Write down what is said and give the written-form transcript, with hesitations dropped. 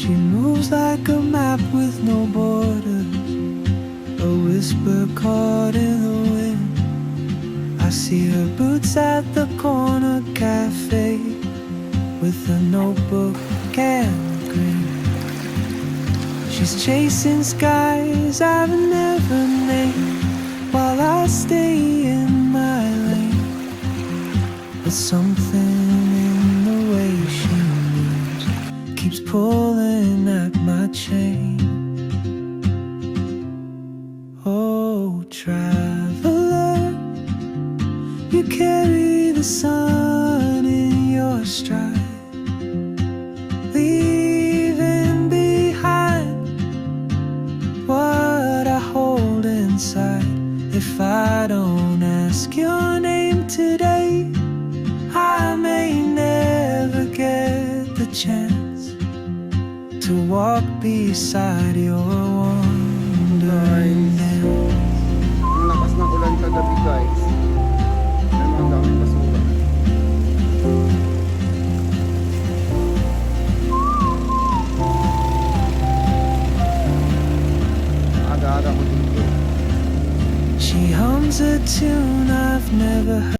She moves like a map with no borders, a whisper caught in the wind. I see her boots at the corner cafe, with a notebook and a grin. She's chasing skies I've never named, while I stay in my lane. But something in the way she moves keeps pulling at my chain. Oh, traveler, you carry the sun in your stride, leaving behind what I hold inside. If I don't ask your name today, I may never get the chance to walk beside your wandering hands. Ang lakas ng ulan kagabi, guys. Ang daming basura. Aga-aga ko dito. She hums a tune I've never heard.